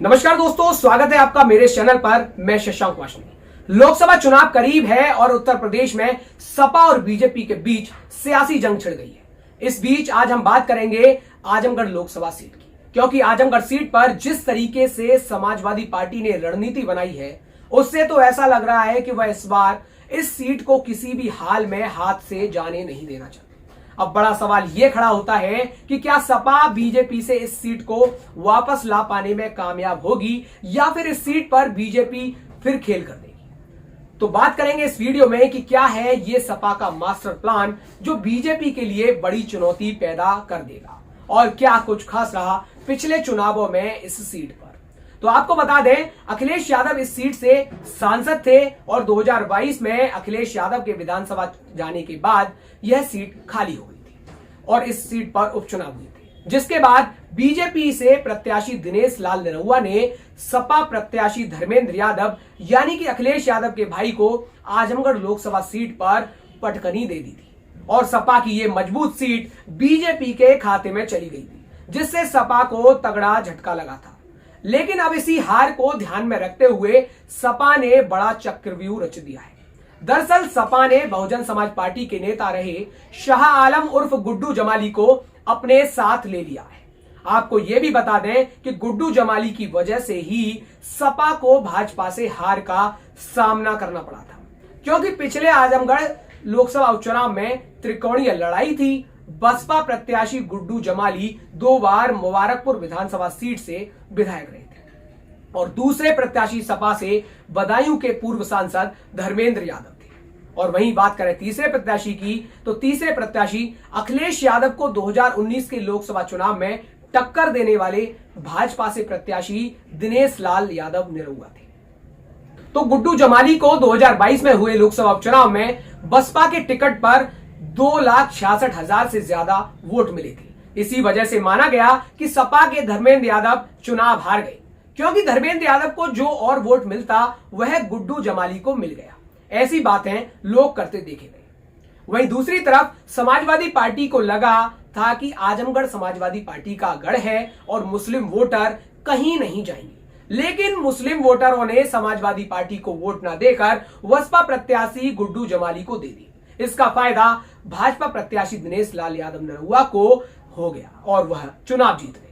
नमस्कार दोस्तों, स्वागत है आपका मेरे चैनल पर। मैं शशांक वाशनी। लोकसभा चुनाव करीब है और उत्तर प्रदेश में सपा और बीजेपी के बीच सियासी जंग छिड़ गई है। इस बीच आज हम बात करेंगे आजमगढ़ लोकसभा सीट की, क्योंकि आजमगढ़ सीट पर जिस तरीके से समाजवादी पार्टी ने रणनीति बनाई है, उससे तो ऐसा लग रहा है कि वह इस बार इस सीट को किसी भी हाल में हाथ से जाने नहीं देना चाहती। अब बड़ा सवाल यह खड़ा होता है कि क्या सपा बीजेपी से इस सीट को वापस ला पाने में कामयाब होगी या फिर इस सीट पर बीजेपी फिर खेल कर देगी। तो बात करेंगे इस वीडियो में कि क्या है ये सपा का मास्टर प्लान जो बीजेपी के लिए बड़ी चुनौती पैदा कर देगा और क्या कुछ खास रहा पिछले चुनावों में इस सीट पर। तो आपको बता दें, अखिलेश यादव इस सीट से सांसद थे और 2022 में अखिलेश यादव के विधानसभा जाने के बाद यह सीट खाली हो गई थी और इस सीट पर उपचुनाव हुए थे, जिसके बाद बीजेपी से प्रत्याशी दिनेश लाल निरहुआ ने सपा प्रत्याशी धर्मेंद्र यादव यानी कि अखिलेश यादव के भाई को आजमगढ़ लोकसभा सीट पर पटकनी दे दी थी और सपा की यह मजबूत सीट बीजेपी के खाते में चली गई थी, जिससे सपा को तगड़ा झटका लगा था। लेकिन अब इसी हार को ध्यान में रखते हुए सपा ने बड़ा चक्रव्यूह रच दिया है। दरअसल सपा ने बहुजन समाज पार्टी के नेता रहे शाह आलम उर्फ गुड्डू जमाली को अपने साथ ले लिया है। आपको यह भी बता दें कि गुड्डू जमाली की वजह से ही सपा को भाजपा से हार का सामना करना पड़ा था, क्योंकि पिछले आजमगढ़ लोकसभा उपचुनाव में त्रिकोणीय लड़ाई थी। बसपा प्रत्याशी गुड्डू जमाली 2 बार मुबारकपुर विधानसभा सीट से विधायक रहे थे और दूसरे प्रत्याशी सपा से बदायूं के पूर्व सांसद धर्मेंद्र यादव थे। और वहीं बात करें तीसरे प्रत्याशी की, तो तीसरे प्रत्याशी अखिलेश यादव को 2019 के लोकसभा चुनाव में टक्कर देने वाले भाजपा से प्रत्याशी दिनेश लाल यादव निरहुआ थे। तो गुड्डू जमाली को 2022 में हुए लोकसभा उपचुनाव में बसपा के टिकट पर 2,66,000 से ज्यादा वोट मिले थे। इसी वजह से माना गया कि सपा के धर्मेंद्र यादव चुनाव हार गए, क्योंकि धर्मेंद्र यादव को जो और वोट मिलता वह गुड्डू जमाली को मिल गया। ऐसी बातें लोग करते देखे गए। वहीं दूसरी तरफ समाजवादी पार्टी को लगा था कि आजमगढ़ समाजवादी पार्टी का गढ़ है और मुस्लिम वोटर कहीं नहीं जाएंगे, लेकिन मुस्लिम वोटरों ने समाजवादी पार्टी को वोट न देकर बसपा प्रत्याशी गुड्डू जमाली को दे दी। इसका फायदा भाजपा प्रत्याशी दिनेश लाल यादव निरहुआ को हो गया और वह चुनाव जीत गए।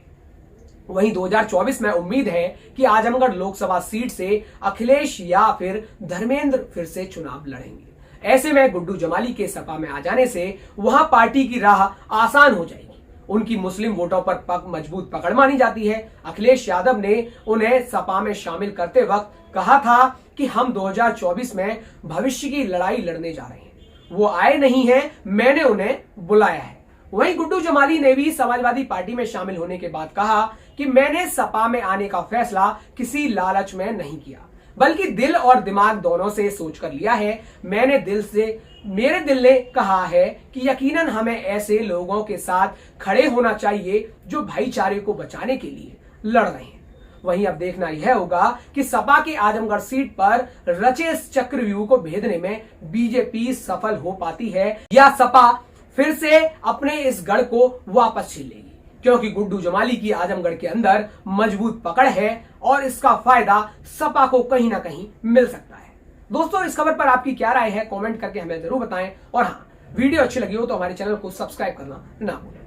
वहीं 2024 में उम्मीद है कि आजमगढ़ लोकसभा सीट से अखिलेश या फिर धर्मेंद्र फिर से चुनाव लड़ेंगे। ऐसे में गुड्डू जमाली के सपा में आ जाने से वहां पार्टी की राह आसान हो जाएगी। उनकी मुस्लिम वोटों पर मजबूत पकड़ मानी जाती है। अखिलेश यादव ने उन्हें सपा में शामिल करते वक्त कहा था कि हम 2024 में भविष्य की लड़ाई लड़ने जा रहे हैं। वो आए नहीं हैं, मैंने उन्हें बुलाया है। वहीं गुड्डू जमाली ने भी समाजवादी पार्टी में शामिल होने के बाद कहा कि मैंने सपा में आने का फैसला किसी लालच में नहीं किया, बल्कि दिल और दिमाग दोनों से सोचकर लिया है। मेरे दिल ने कहा है कि यकीनन हमें ऐसे लोगों के साथ खड़े होना चाहिए जो भाईचारे को बचाने के लिए लड़ रहे हैं। वहीं अब देखना यह होगा कि सपा की आजमगढ़ सीट पर रचे इस चक्रव्यूह को भेदने में बीजेपी सफल हो पाती है या सपा फिर से अपने इस गढ़ को वापस छीन लेगी, क्योंकि गुड्डू जमाली की आजमगढ़ के अंदर मजबूत पकड़ है और इसका फायदा सपा को कहीं ना कहीं मिल सकता है। दोस्तों, इस खबर पर आपकी क्या राय है, कमेंट करके हमें जरूर बताएं और हाँ, वीडियो अच्छी लगी हो तो हमारे चैनल को सब्सक्राइब करना ना भूलें।